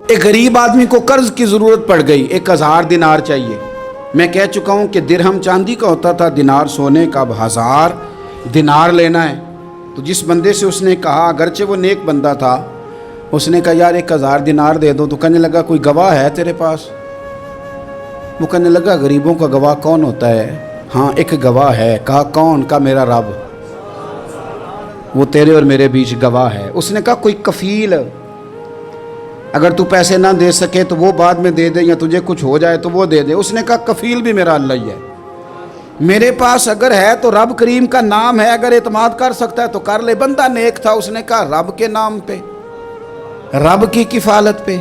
ایک غریب آدمی کو قرض کی ضرورت پڑ گئی، 1000 دینار چاہیے۔ میں کہہ چکا ہوں کہ درہم چاندی کا ہوتا تھا، دینار سونے کا، اب 1000 دینار لینا ہے۔ تو جس بندے سے اس نے کہا، اگرچہ وہ نیک بندہ تھا، اس نے کہا یار 1000 دینار دے دو، تو کہنے لگا کوئی گواہ ہے تیرے پاس؟ وہ کہنے لگا غریبوں کا گواہ کون ہوتا ہے؟ ہاں ایک گواہ ہے۔ کہا کون؟ کہا میرا رب، وہ تیرے اور میرے بیچ گواہ ہے۔ اس نے کہا کوئی کفیل، اگر تو پیسے نہ دے سکے تو وہ بعد میں دے دے، یا تجھے کچھ ہو جائے تو وہ دے دے۔ اس نے کہا کفیل بھی میرا اللہ ہی ہے، میرے پاس اگر ہے تو رب کریم کا نام ہے، اگر اعتماد کر سکتا ہے تو کر لے۔ بندہ نیک تھا، اس نے کہا رب کے نام پہ، رب کی کفالت پہ،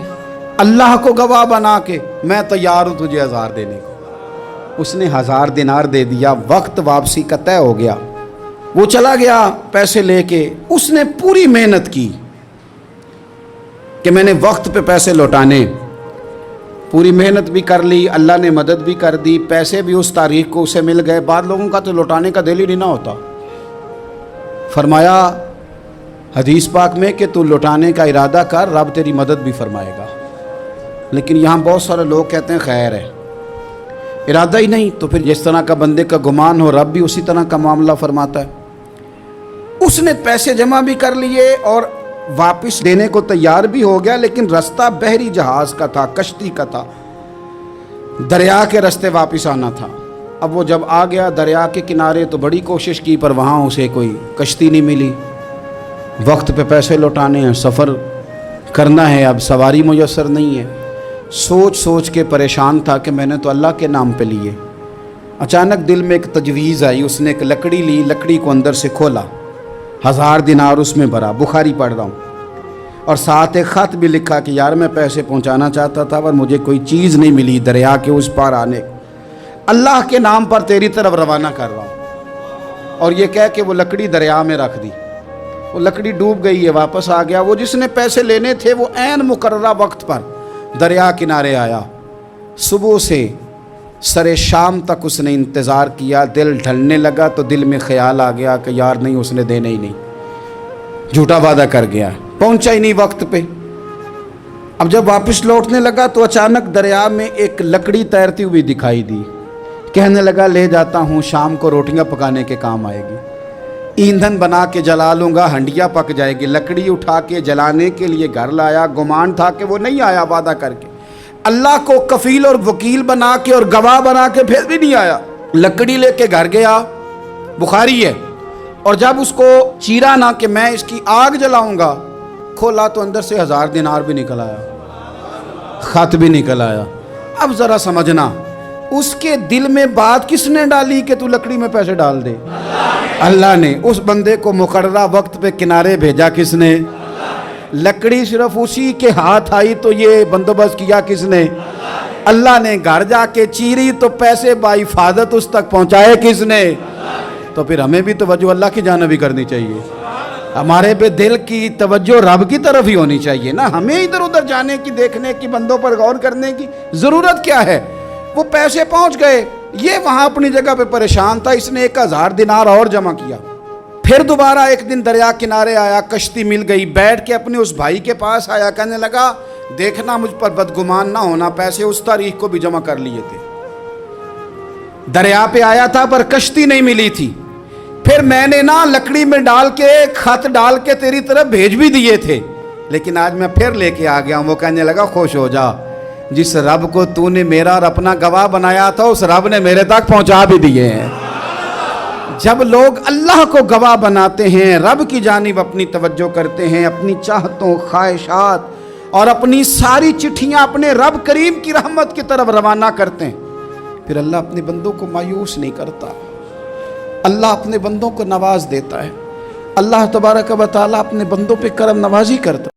اللہ کو گواہ بنا کے میں تیار ہوں تجھے 1000 دینے کو۔ اس نے 1000 دینار دے دیا، وقت واپسی کا طے ہو گیا، وہ چلا گیا پیسے لے کے۔ اس نے پوری محنت کی کہ میں نے وقت پہ پیسے لوٹانے، پوری محنت بھی کر لی، اللہ نے مدد بھی کر دی، پیسے بھی اس تاریخ کو اسے مل گئے۔ بعض لوگوں کا تو لوٹانے کا دل ہی نہیں نہ ہوتا۔ فرمایا حدیث پاک میں کہ تو لوٹانے کا ارادہ کر، رب تیری مدد بھی فرمائے گا۔ لیکن یہاں بہت سارے لوگ کہتے ہیں خیر ہے، ارادہ ہی نہیں، تو پھر جس طرح کا بندے کا گمان ہو رب بھی اسی طرح کا معاملہ فرماتا ہے۔ اس نے پیسے جمع بھی کر لیے اور واپس دینے کو تیار بھی ہو گیا، لیکن رستہ بحری جہاز کا تھا، کشتی کا تھا، دریا کے رستے واپس آنا تھا۔ اب وہ جب آ گیا دریا کے کنارے تو بڑی کوشش کی، پر وہاں اسے کوئی کشتی نہیں ملی۔ وقت پہ پیسے لوٹانے ہیں، سفر کرنا ہے، اب سواری میسر نہیں ہے۔ سوچ سوچ کے پریشان تھا کہ میں نے تو اللہ کے نام پہ لیے۔ اچانک دل میں ایک تجویز آئی، اس نے ایک لکڑی لی، لکڑی کو اندر سے کھولا، 1000 دینار اس میں بھرا، بخاری پڑھ رہا ہوں، اور ساتھ ایک خط بھی لکھا کہ یار میں پیسے پہنچانا چاہتا تھا پر مجھے کوئی چیز نہیں ملی دریا کے اس پار آنے، اللہ کے نام پر تیری طرف روانہ کر رہا ہوں۔ اور یہ کہہ کہ وہ لکڑی دریا میں رکھ دی، وہ لکڑی ڈوب گئی ہے، واپس آ گیا۔ وہ جس نے پیسے لینے تھے وہ عین مقررہ وقت پر دریا کنارے آیا۔ صبح سے سر شام تک اس نے انتظار کیا، دل ڈھلنے لگا تو دل میں خیال آ گیا کہ یار نہیں، اس نے دینے ہی نہیں، جھوٹا وعدہ کر گیا، پہنچا ہی نہیں وقت پہ۔ اب جب واپس لوٹنے لگا تو اچانک دریا میں ایک لکڑی تیرتی ہوئی دکھائی دی، کہنے لگا لے جاتا ہوں، شام کو روٹیاں پکانے کے کام آئے گی، ایندھن بنا کے جلا لوں گا، ہنڈیا پک جائے گی۔ لکڑی اٹھا کے جلانے کے لیے گھر لایا، گمان تھا کہ وہ نہیں آیا وعدہ کر کے، اللہ کو کفیل اور وکیل بنا کے اور گواہ بنا کے پھر بھی نہیں آیا۔ لکڑی لے کے گھر گیا، بخاری ہے، اور جب اس کو چیرا نہ کہ میں اس کی آگ جلاؤں گا، کھولا تو اندر سے 1000 دینار بھی نکل آیا، خط بھی نکل آیا۔ اب ذرا سمجھنا، اس کے دل میں بات کس نے ڈالی کہ تو لکڑی میں پیسے ڈال دے؟ اللہ نے۔ اس بندے کو مقررہ وقت پہ کنارے بھیجا کس نے؟ لکڑی صرف اسی کے ہاتھ آئی تو یہ بندوبست کیا کس نے؟ اللہ نے۔ گھر جا کے چیری تو پیسے بحفاظت اس تک پہنچائے کس نے؟ تو پھر ہمیں بھی توجہ اللہ کی جانب بھی کرنی چاہیے، ہمارے پہ دل کی توجہ رب کی طرف ہی ہونی چاہیے نا، ہمیں ادھر ادھر جانے کی، دیکھنے کی، بندوں پر غور کرنے کی ضرورت کیا ہے؟ وہ پیسے پہنچ گئے، یہ وہاں اپنی جگہ پہ پریشان تھا، اس نے 1000 دینار اور جمع کیا۔ پھر دوبارہ ایک دن دریا کنارے آیا، کشتی مل گئی، بیٹھ کے اپنے اس بھائی کے پاس آیا، کہنے لگا دیکھنا مجھ پر بدگمان نہ ہونا، پیسے اس تاریخ کو بھی جمع کر لیے تھے، دریا پہ آیا تھا پر کشتی نہیں ملی تھی، پھر میں نے نا لکڑی میں ڈال کے خط ڈال کے تیری طرف بھیج بھی دیے تھے، لیکن آج میں پھر لے کے آ گیا ہوں۔ وہ کہنے لگا خوش ہو جا، جس رب کو تو نے میرا اور اپنا گواہ بنایا تھا اس رب نے میرے تک پہنچا بھی دیے ہیں۔ جب لوگ اللہ کو گواہ بناتے ہیں، رب کی جانب اپنی توجہ کرتے ہیں، اپنی چاہتوں، خواہشات اور اپنی ساری چٹھیاں اپنے رب کریم کی رحمت کی طرف روانہ کرتے ہیں، پھر اللہ اپنے بندوں کو مایوس نہیں کرتا، اللہ اپنے بندوں کو نواز دیتا ہے، اللہ تبارک و تعالیٰ اپنے بندوں پہ کرم نوازی کرتا ہے۔